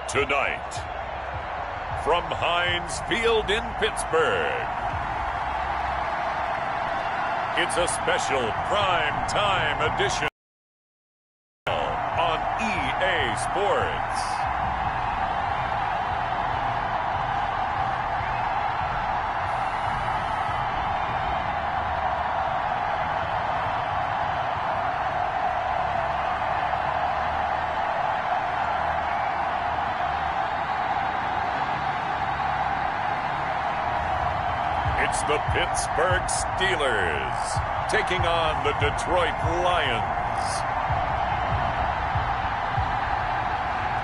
Tonight, from Heinz Field in Pittsburgh, it's a special prime time edition on EA Sports. It's the Pittsburgh Steelers taking on the Detroit Lions.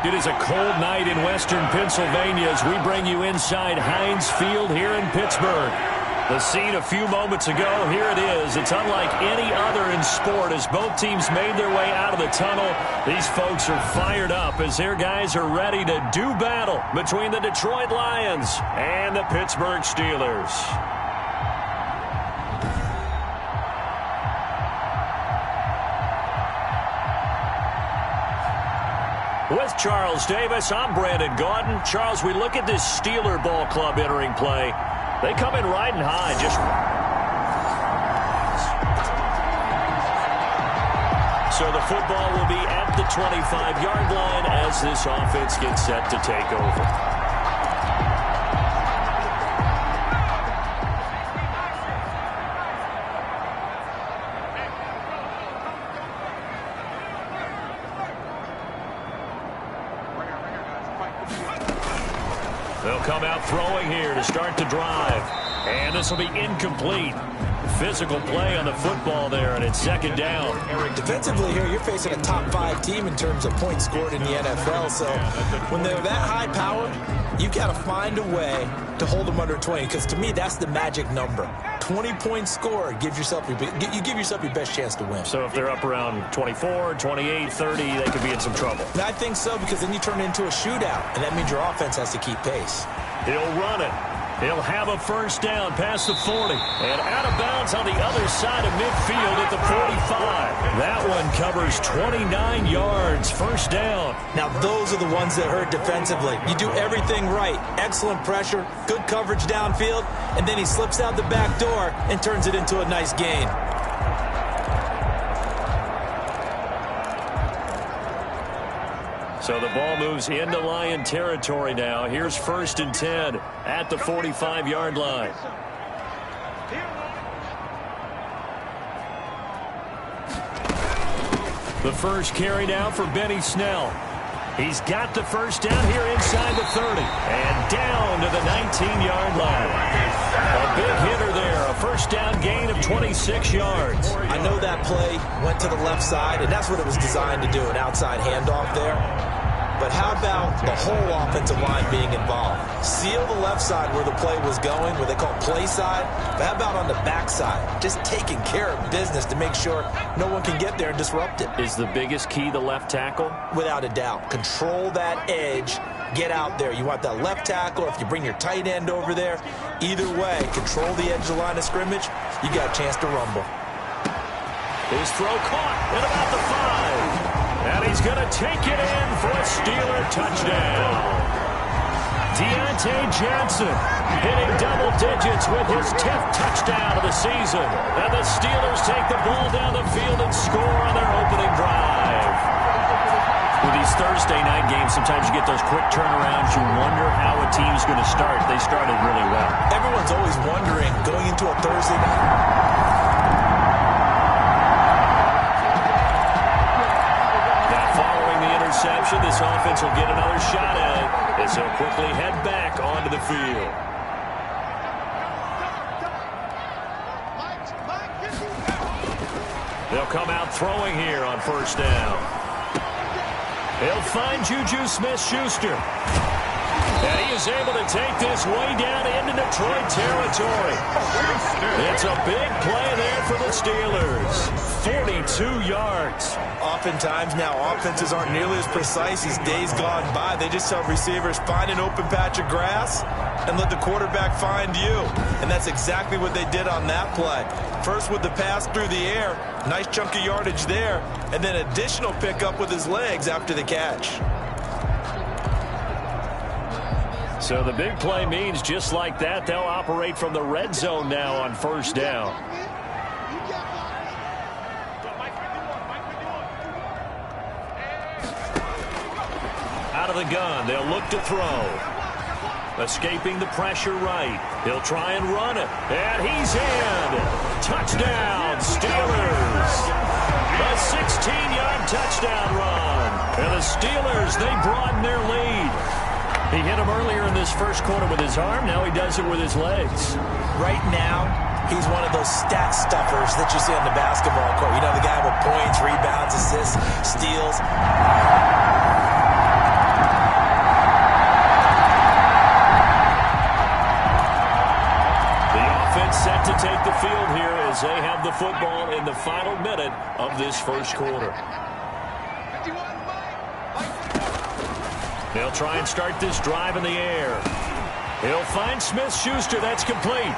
It is a cold night in western Pennsylvania as we bring you inside Heinz Field here in Pittsburgh. The scene a few moments ago, here it is. It's unlike any other in sport as both teams made their way out of the tunnel. These folks are fired up as their guys are ready to do battle between the Detroit Lions and the Pittsburgh Steelers. With Charles Davis, I'm Brandon Gaudin. Charles, we look at this Steeler ball club entering play. They come in riding high. So the football will be at the 25-yard line as this offense gets set to take over. They'll come out throwing here to start the drive. And this will be incomplete. Physical play on the football there, and it's second down. Defensively here, you're facing a top-5 team in terms of points scored in the NFL. So when they're that high powered, you got to find a way to hold them under 20. Because to me, that's the magic number. 20 points scored, you give yourself your best chance to win. So if they're up around 24, 28, 30, they could be in some trouble. I think so, because then you turn it into a shootout, and that means your offense has to keep pace. He'll run it. He'll have a first down past the 40. And out of bounds on the other side of midfield at the 45. That one covers 29 yards. First down. Now, those are the ones that hurt defensively. You do everything right. Excellent pressure, good coverage downfield, and then he slips out the back door and turns it into a nice gain. So the ball moves into Lion territory now. Here's 1st and 10 at the 45-yard line. The first carry now for Benny Snell. He's got the first down here inside the 30 and down to the 19-yard line. A big hitter there, a first down gain of 26 yards. I know that play went to the left side, and that's what it was designed to do, an outside handoff there. But how about the whole offensive line being involved? Seal the left side where the play was going, where they call play side. But how about on the back side? Just taking care of business to make sure no one can get there and disrupt it. Is the biggest key the left tackle? Without a doubt. Control that edge. Get out there. You want that left tackle. If you bring your tight end over there, either way, control the edge of the line of scrimmage. You got a chance to rumble. His throw caught at about the 5. And he's going to take it in for a Steeler touchdown. Deontay Johnson hitting double digits with his 10th touchdown of the season. And the Steelers take the ball down the field and score on their opening drive. With these Thursday night games, sometimes you get those quick turnarounds. You wonder how a team's going to start. They started really well. Everyone's always wondering, going into a Thursday night. This offense will get another shot at it as he'll quickly head back onto the field. They'll come out throwing here on first down. He'll find Juju Smith-Schuster. And he is able to take this way down into Detroit territory. It's a big play there for the Steelers. 42 yards. Oftentimes now offenses aren't nearly as precise as days gone by. They just tell receivers, find an open patch of grass and let the quarterback find you. And that's exactly what they did on that play. First with the pass through the air, nice chunk of yardage there, and then additional pickup with his legs after the catch. So the big play means just like that, they'll operate from the red zone now on first down. Out of the gun, they'll look to throw. Escaping the pressure right. He'll try and run it. And he's in. Touchdown, Steelers. A 16-yard touchdown run. And the Steelers, they broaden their lead. He hit him earlier in this first quarter with his arm. Now he does it with his legs. Right now, he's one of those stat stuffers that you see on the basketball court. You know, the guy with points, rebounds, assists, steals. Set to take the field here as they have the football in the final minute of this first quarter. They'll try and start this drive in the air. He'll find Smith-Schuster. That's complete.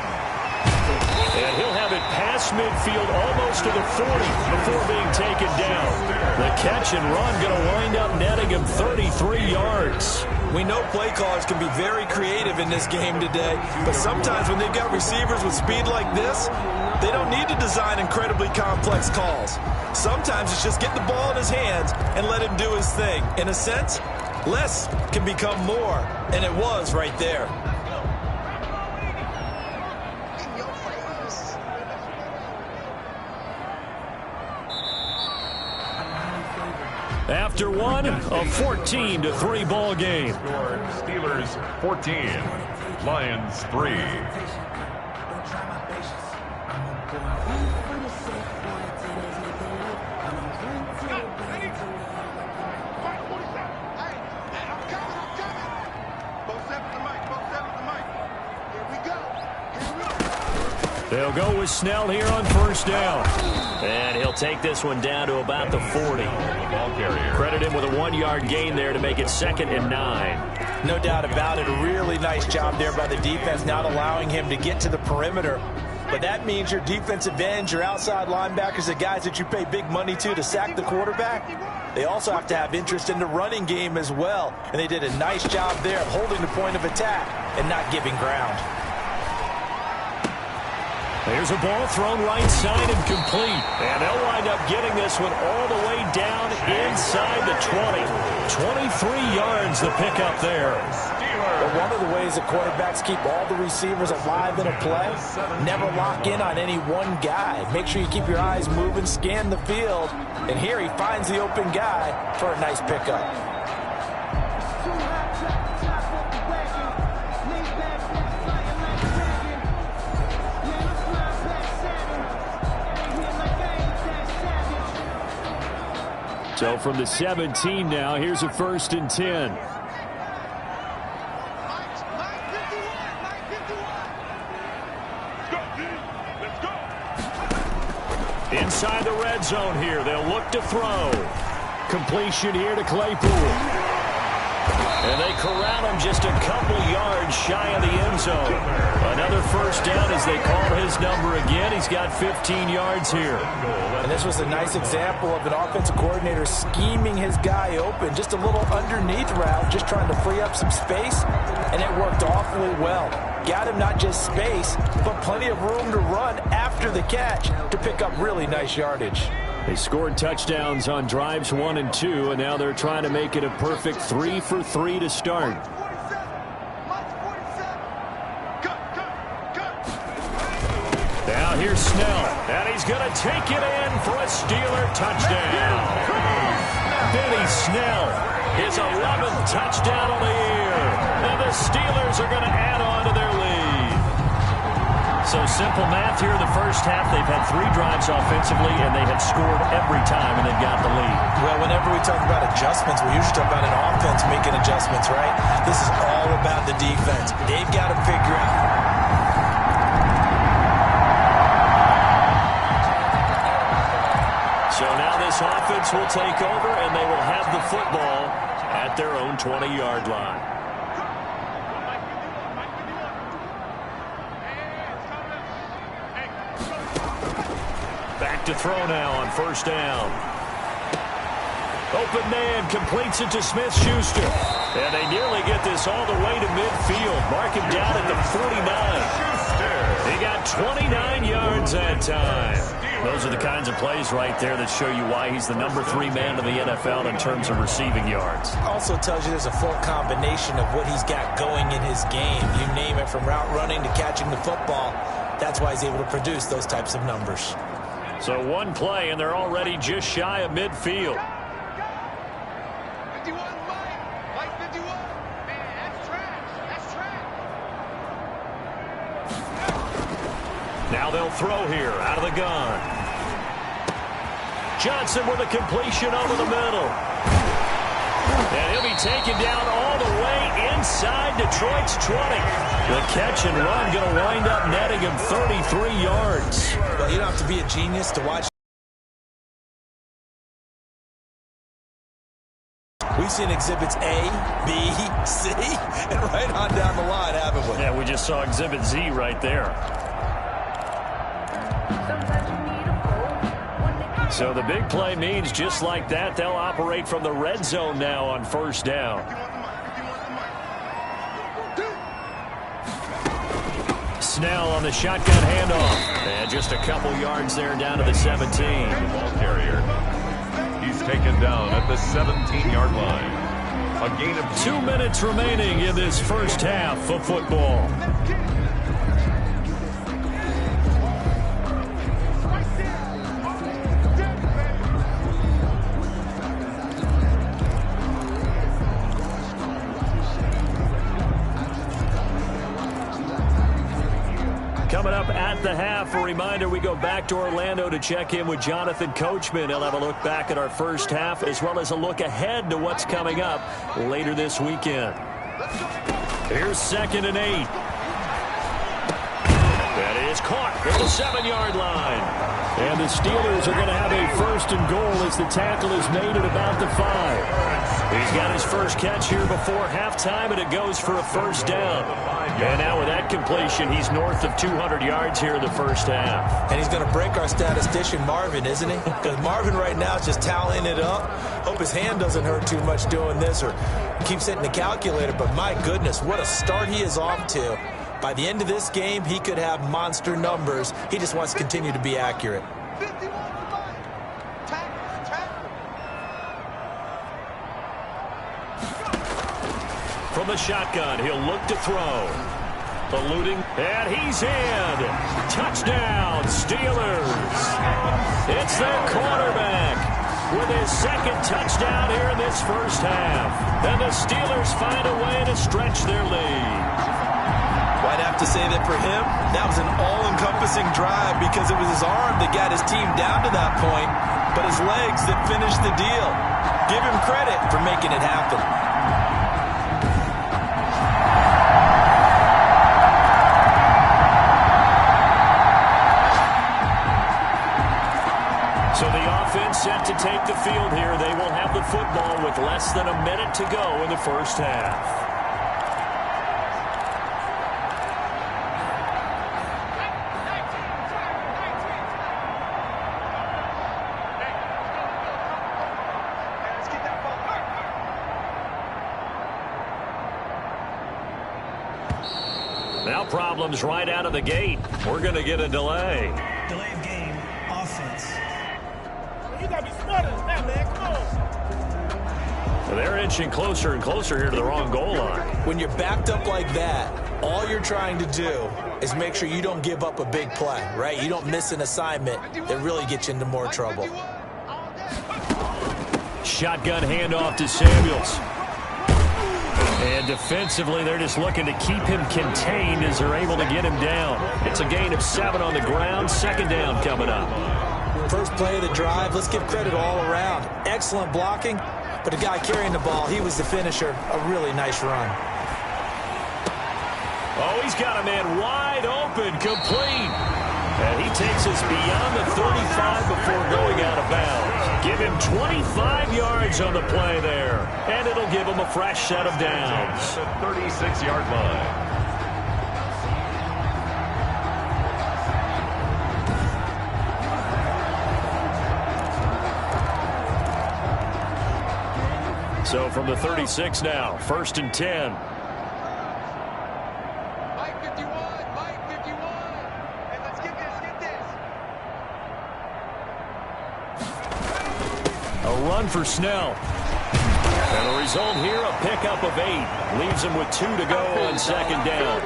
And he'll have it past midfield almost to the 40 before being taken down. The catch and run going to wind up netting him 33 yards. We know play callers can be very creative in this game today, but sometimes when they've got receivers with speed like this, they don't need to design incredibly complex calls. Sometimes it's just get the ball in his hands and let him do his thing. In a sense, less can become more, and it was right there. After one, a 14-3 ball game. Steelers 14, Lions 3. They'll go with Snell here on first down. And he'll take this one down to about the 40. Credit him with a 1-yard gain there to make it 2nd and 9. No doubt about it. A really nice job there by the defense, not allowing him to get to the perimeter. But that means your defensive ends, your outside linebackers, the guys that you pay big money to sack the quarterback, they also have to have interest in the running game as well. And they did a nice job there of holding the point of attack and not giving ground. There's a ball thrown right side and complete. And they'll wind up getting this one all the way down inside the 20. 23 yards the pickup there. But one of the ways that quarterbacks keep all the receivers alive in a play, never lock in on any one guy. Make sure you keep your eyes moving, scan the field. And here he finds the open guy for a nice pickup. So from the 17 now, here's a 1st and 10. Inside the red zone here, they'll look to throw. Completion here to Claypool. And they corral him just a couple yards shy of the end zone. Another first down as they call his number again. He's got 15 yards here. And this was a nice example of an offensive coordinator scheming his guy open. Just a little underneath route, just trying to free up some space. And it worked awfully well. Got him not just space, but plenty of room to run after the catch to pick up really nice yardage. They scored touchdowns on drives 1 and 2, and now they're trying to make it a perfect 3 for 3 to start. Now here's Snell, and he's going to take it in for a Steeler touchdown. Benny Snell, his 11th touchdown of the year. And the Steelers are going to add on to their lead. So simple math here in the first half. They've had 3 drives offensively, and they have scored every time, and they've got the lead. Well, whenever we talk about adjustments, we usually talk about an offense making adjustments, right? This is all about the defense. They've got to figure out. So now this offense will take over, and they will have the football at their own 20-yard line. Back to throw now on first down. Open man completes it to Smith-Schuster. And they nearly get this all the way to midfield. Mark him down at the 49. He got 29 yards that time. Those are the kinds of plays right there that show you why he's the number 3 man in the NFL in terms of receiving yards. Also tells you there's a full combination of what he's got going in his game. You name it, from route running to catching the football. That's why he's able to produce those types of numbers. So one play, and they're already just shy of midfield. Now they'll throw here out of the gun. Johnson with a completion over the middle. And he'll be taken down all the way inside Detroit's 20. The catch and run going to wind up netting him 33 yards. Well, you don't have to be a genius to watch. We've seen exhibits A, B, C, and right on down the line, haven't we? Yeah, we just saw exhibit Z right there. So the big play means just like that, they'll operate from the red zone now on first down. Snell on the shotgun handoff. And just a couple yards there down to the 17. The ball carrier. He's taken down at the 17-yard line. A gain of 2 minutes remaining in this first half of football. Coming up at the half, a reminder, we go back to Orlando to check in with Jonathan Coachman. He'll have a look back at our first half as well as a look ahead to what's coming up later this weekend. Here's 2nd and 8. That is caught at the 7-yard line. And the Steelers are going to have a 1st and goal as the tackle is made at about the 5. He's got his first catch here before halftime, and it goes for a first down. And now with that completion, he's north of 200 yards here in the first half. And he's going to break our statistician, Marvin, isn't he? Because Marvin right now is just tallying it up. Hope his hand doesn't hurt too much doing this or keeps hitting the calculator. But my goodness, what a start he is off to. By the end of this game, he could have monster numbers. He just wants to continue to be accurate. From the shotgun, he'll look to throw. Eluding, and he's in. Touchdown, Steelers. It's their quarterback with his 2nd touchdown here in this first half. And the Steelers find a way to stretch their lead. Well, I'd have to say that for him, that was an all-encompassing drive because it was his arm that got his team down to that point, but his legs that finished the deal. Give him credit for making it happen. So the offense set to take the field here. They will have the football with less than a minute to go in the first half. Now problems right out of the gate. We're going to get a delay. Delay of game, offense. You got to be smarter than that, man. Come on. They're inching closer and closer here to the wrong goal line. When you're backed up like that, all you're trying to do is make sure you don't give up a big play, right? You don't miss an assignment that really gets you into more trouble. Shotgun handoff to Samuels. And defensively, they're just looking to keep him contained as they're able to get him down. It's a gain of 7 on the ground. 2nd down coming up. First play of the drive, let's give credit all around. Excellent blocking, but the guy carrying the ball, he was the finisher. A really nice run. Oh, he's got a man wide open, complete. And he takes us beyond the 35 before going out of bounds. Give him 25 yards on the play there. And it'll give him a fresh set of downs. the 36-yard line. So from the 36 now, 1st and 10. Mike 51, Mike 51. Hey, let's get this. A run for Snell. And the result here, a pickup of 8. Leaves him with 2 to go on 2nd down.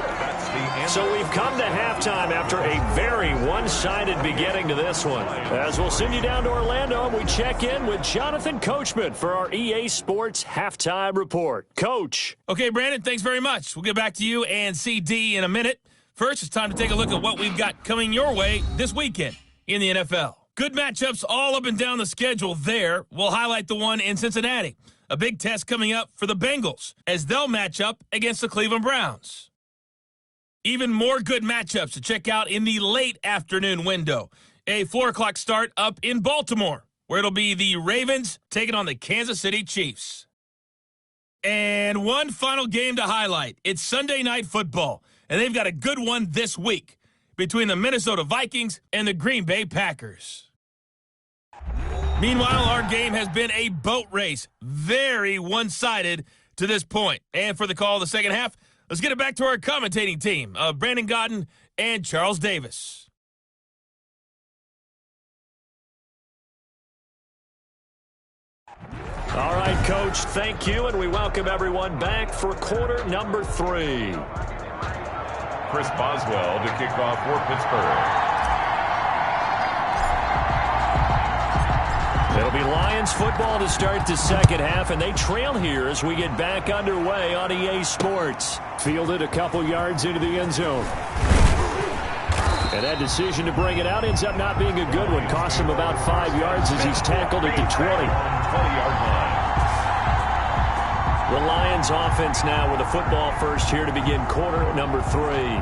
So we've come to halftime after a very one-sided beginning to this one. As we'll send you down to Orlando, and we check in with Jonathan Coachman for our EA Sports Halftime Report. Coach. Okay, Brandon, thanks very much. We'll get back to you and CD in a minute. First, it's time to take a look at what we've got coming your way this weekend in the NFL. Good matchups all up and down the schedule there. We'll highlight the one in Cincinnati. A big test coming up for the Bengals as they'll match up against the Cleveland Browns. Even more good matchups to check out in the late afternoon window. A 4 o'clock start up in Baltimore, where it'll be the Ravens taking on the Kansas City Chiefs. And one final game to highlight. It's Sunday Night Football, and they've got a good one this week between the Minnesota Vikings and the Green Bay Packers. Meanwhile, our game has been a boat race, very one-sided to this point. And for the call of the second half, let's get it back to our commentating team of Brandon Godden and Charles Davis. All right, Coach, thank you, and we welcome everyone back for quarter number 3. Chris Boswell to kick off for Pittsburgh. It'll be Lions football to start the second half, and they trail here as we get back underway on EA Sports. Fielded a couple yards into the end zone. And that decision to bring it out ends up not being a good one. Costs him about 5 yards as he's tackled at the 20-yard line. The Lions offense now with a football first here to begin quarter number 3.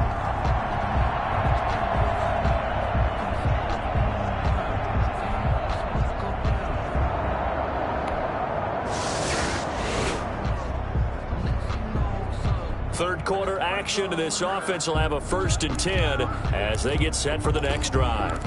Third quarter action to this offense will have a 1st and 10 as they get set for the next drive.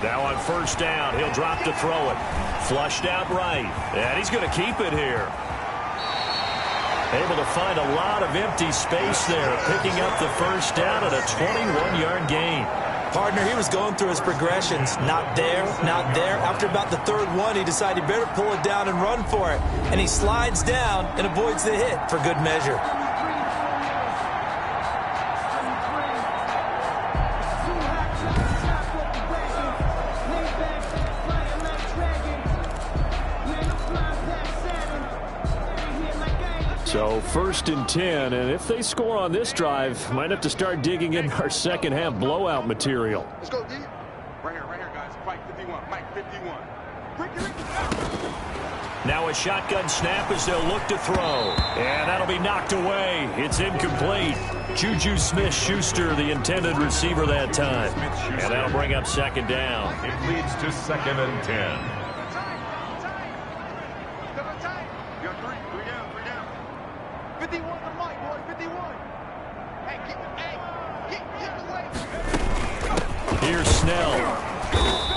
Now on 1st down, he'll drop to throw it. Flushed out right, and he's going to keep it here. Able to find a lot of empty space there, picking up the 1st down at a 21-yard gain. Partner, he was going through his progressions. Not there, not there. After about the 3rd one, he decided he better pull it down and run for it. And he slides down and avoids the hit for good measure. So 1st and 10, and if they score on this drive, might have to start digging in our second half blowout material. Let's go, D. Right here, guys. Mike 51, Mike 51. Now a shotgun snap as they'll look to throw. And that'll be knocked away. It's incomplete. Juju Smith-Schuster, the intended receiver that time. And that'll bring up 2nd down. It leads to 2nd and 10. Here's Snell.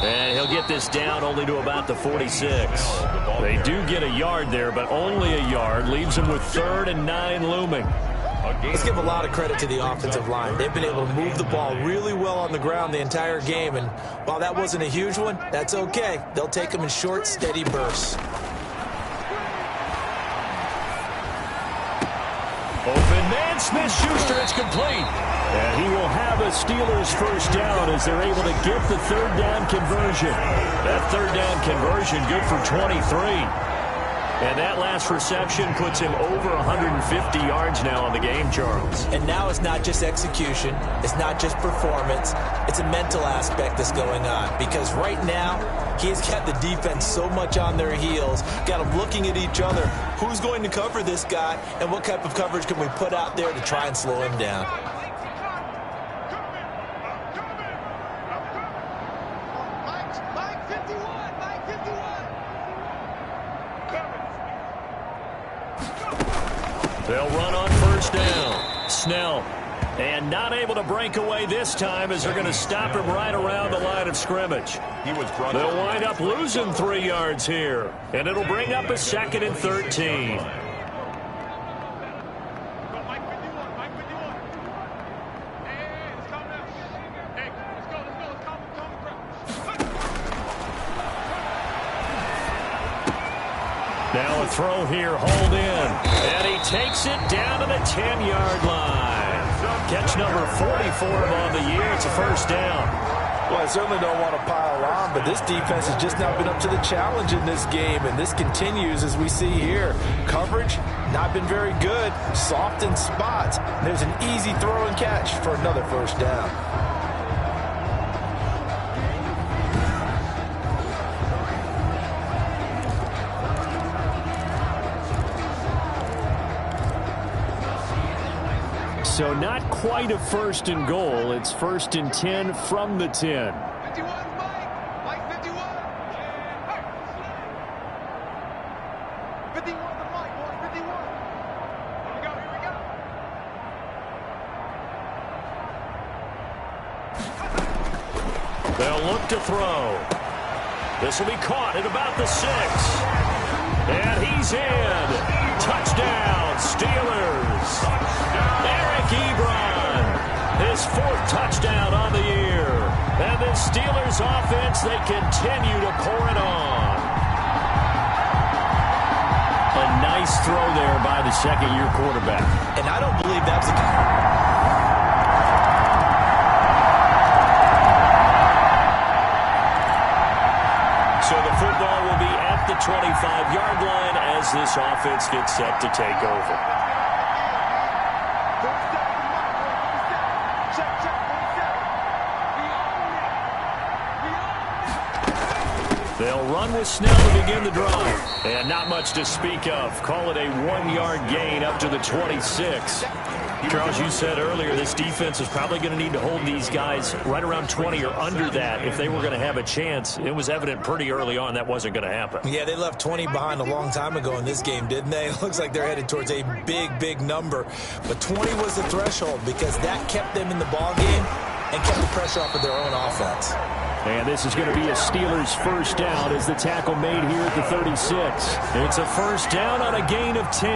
And he'll get this down only to about the 46. They do get a yard there, but only a yard. Leaves them with 3rd and 9 looming. Let's give a lot of credit to the offensive line. They've been able to move the ball really well on the ground the entire game. And while that wasn't a huge one, that's okay. They'll take them in short, steady bursts. Open man, Smith-Schuster, it's complete. And he will have a Steelers 1st down as they're able to get the 3rd down conversion. That 3rd down conversion good for 23. And that last reception puts him over 150 yards now on the game, Charles. And now it's not just execution. It's not just performance. It's a mental aspect that's going on. Because right now, he's got the defense so much on their heels, got them looking at each other. Who's going to cover this guy, and what type of coverage can we put out there to try and slow him down? They'll run on first down. Snell. And not able to break away this time as they're going to stop him right around the line of scrimmage. They'll wind up losing 3 yards here. And it'll bring up a 2nd and 13. Now a throw here, hold in. And he takes it down to the 10-yard line. Catch number 44 on the year. It's a first down. Well, I certainly don't want to pile on, but this defense has just not been up to the challenge in this game, and this continues as we see here. Coverage, not been very good. Soft in spots. There's an easy throw and catch for another first down. So not quite a 1st and goal. It's 1st and 10 from the 10. 51, Mike 51. 51 to Mike, boy, 51. Here we go. They'll look to throw. This will be caught at about the 6. And he's in. Touchdown, Steelers. Eric Ebron, his 4th touchdown on the year. And the Steelers offense, they continue to pour it on. A nice throw there by the 2nd-year quarterback. And I don't believe that's a... So the football will be at the 25-yard line as this offense gets set to take over. They'll run with Snell to begin the drive. And not much to speak of. Call it a 1-yard gain up to the 26. Charles, you said earlier this defense is probably going to need to hold these guys right around 20 or under that if they were going to have a chance. It was evident pretty early on that wasn't going to happen. Yeah, they left 20 behind a long time ago in this game, didn't they? It looks like they're headed towards a big number. But 20 was the threshold because that kept them in the ball game and kept the pressure off of their own offense. And this is going to be a Steelers first down as the tackle made here at the 36. It's a first down on a gain of 10.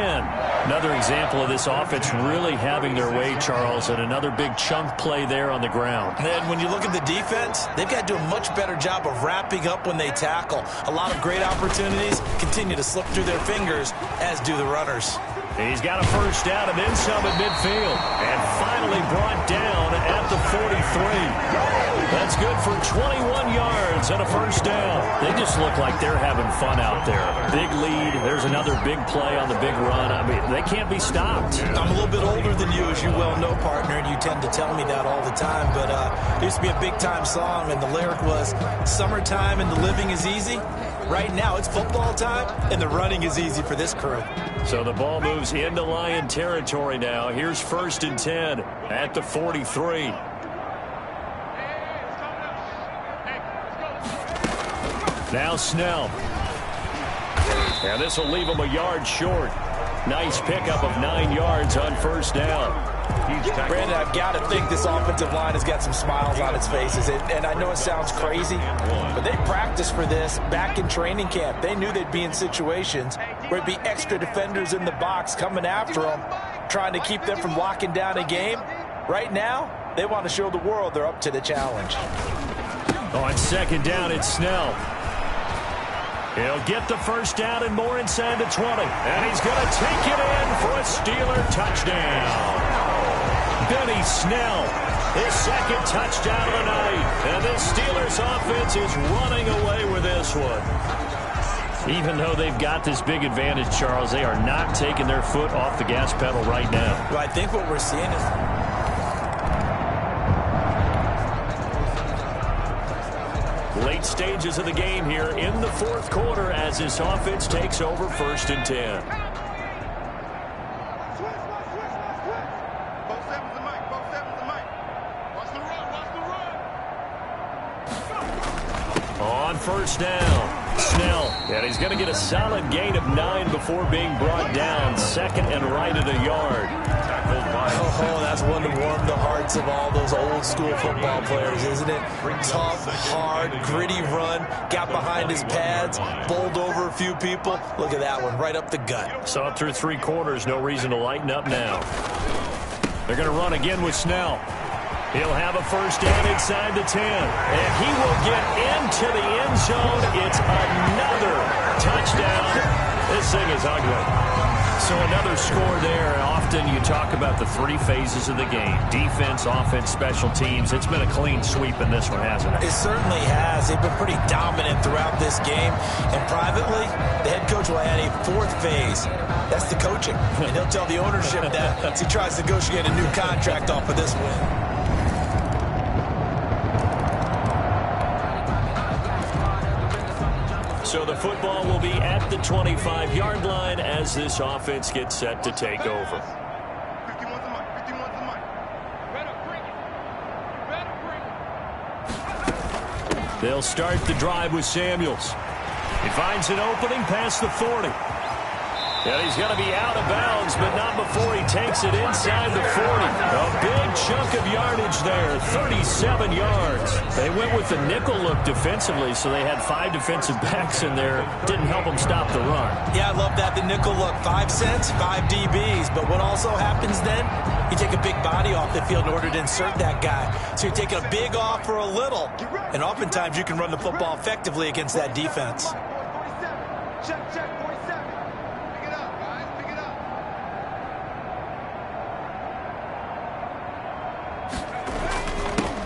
Another example of this offense really having their way, Charles, and another big chunk play there on the ground. And when you look at the defense, they've got to do a much better job of wrapping up when they tackle. A lot of great opportunities continue to slip through their fingers, as do the runners. He's got a first down and then some at midfield. And finally brought down at the 43. That's good for 21 yards and a first down. They just look like they're having fun out there. Big lead. There's another big play on the big run. I mean, they can't be stopped. I'm a little bit older than you, as you well know, partner, and you tend to tell me that all the time. But it used to be a big-time song, and the lyric was, summertime and the living is easy. Right now, it's football time, and the running is easy for this crew. So the ball moves into Lion territory now. Here's 1st and 10 at the 43. Now Snell. And this will leave him a yard short. Nice pickup of 9 yards on first down. Brandon, I've got to think this offensive line has got some smiles on its faces. And I know it sounds crazy, but they practiced for this back in training camp. They knew they'd be in situations where it'd be extra defenders in the box coming after them, trying to keep them from locking down a game. Right now, they want to show the world they're up to the challenge. On second down, it's Snell. He'll get the first down and more inside the 20. And he's going to take it in for a Steeler touchdown. Benny Snell, his 2nd touchdown of the night. And this Steelers offense is running away with this one. Even though they've got this big advantage, Charles, they are not taking their foot off the gas pedal right now. Well, I think what we're seeing is... Late stages of the game here in the 4th quarter as this offense takes over 1st and 10. On first down, Snell. And he's going to get a solid gain of 9 before being brought down. Second and right at a yard. Oh, that's one to warm the hearts of all those old school football players, isn't it? Tough, hard, gritty run. Got behind his pads, bowled over a few people. Look at that one, right up the gut. Saw it through 3 quarters. No reason to lighten up now. They're going to run again with Snell. He'll have a first down inside the 10. And he will get into the end zone. It's another touchdown. This thing is ugly. So another score there. Often you talk about the 3 phases of the game. Defense, offense, special teams. It's been a clean sweep in this one, hasn't it? It certainly has. They've been pretty dominant throughout this game. And privately, the head coach will add a 4th phase. That's the coaching. And he'll tell the ownership that as he tries to negotiate a new contract off of this win. So the football will be at the 25-yard line as this offense gets set to take over. They'll start the drive with Samuels. He finds an opening past the 40. And he's going to be out of bounds, but not before he takes it inside the 40. A big chunk of yardage there, 37 yards. They went with the nickel look defensively, so they had 5 defensive backs in there. Didn't help them stop the run. Yeah, I love that, the nickel look. 5 cents, 5 DBs. But what also happens then, you take a big body off the field in order to insert that guy. So you're taking a big off for a little. And oftentimes you can run the football effectively against that defense. Check, 47.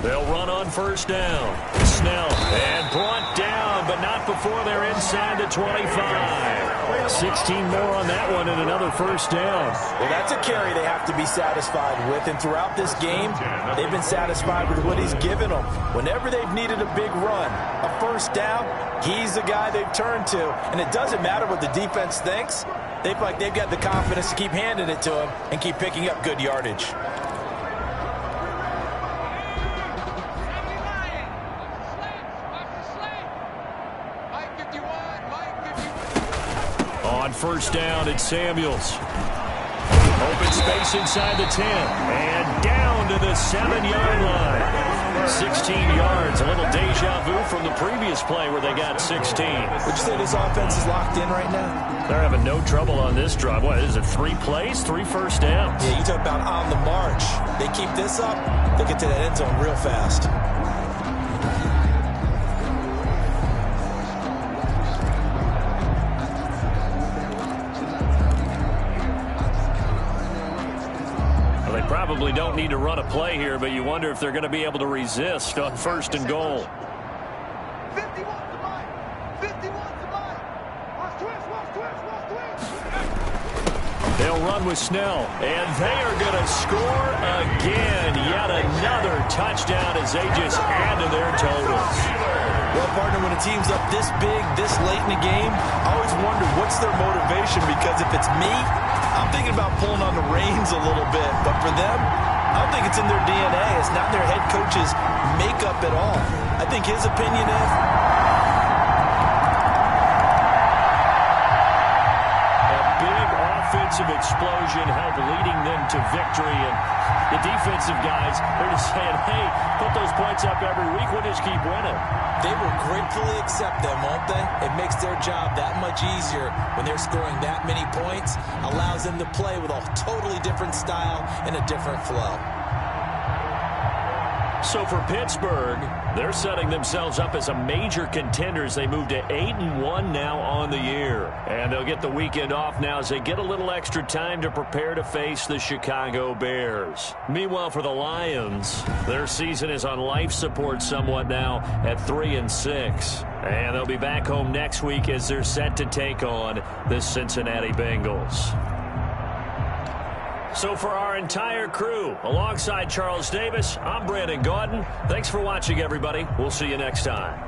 They'll run on first down. Snell and brought down, but not before they're inside the 25. 16 more on that one and another first down. Well, that's a carry they have to be satisfied with. And throughout this game, they've been satisfied with what he's given them. Whenever they've needed a big run, a first down, he's the guy they've turned to. And it doesn't matter what the defense thinks. They feel like they've got the confidence to keep handing it to him and keep picking up good yardage. On first down, it's Samuels. Open space inside the 10. And down to the 7-yard line. 16 yards. A little deja vu from the previous play where they got 16. Would you say this offense is locked in right now? They're having no trouble on this drive. What is it, 3 plays, 3 first downs? Yeah, you talk about on the march. They keep this up, they get to that end zone real fast. Probably don't need to run a play here, but you wonder if they're going to be able to resist on first and goal. 51 to Mike. 51 to Mike. Watch twist. They'll run with Snell, and they are going to score again. Yet another touchdown as they just add to their totals. Well, partner, when a team's up this big, this late in the game, I always wonder what's their motivation, because if it's me, I'm thinking about pulling on the reins a little bit. But for them, I don't think it's in their DNA. It's not their head coach's makeup at all. I think his opinion is a big offensive explosion helped leading them to victory. And the defensive guys, they're just saying, hey, put those points up every week. We'll just keep winning. they will gratefully accept them, won't they? It makes their job that much easier when they're scoring that many points, allows them to play with a totally different style and a different flow. So for Pittsburgh, they're setting themselves up as a major contender as they move to 8-1 now on the year. And they'll get the weekend off now as they get a little extra time to prepare to face the Chicago Bears. Meanwhile, for the Lions, their season is on life support somewhat now at 3-6. And they'll be back home next week as they're set to take on the Cincinnati Bengals. So for our entire crew, alongside Charles Davis, I'm Brandon Gaudin. Thanks for watching, everybody. We'll see you next time.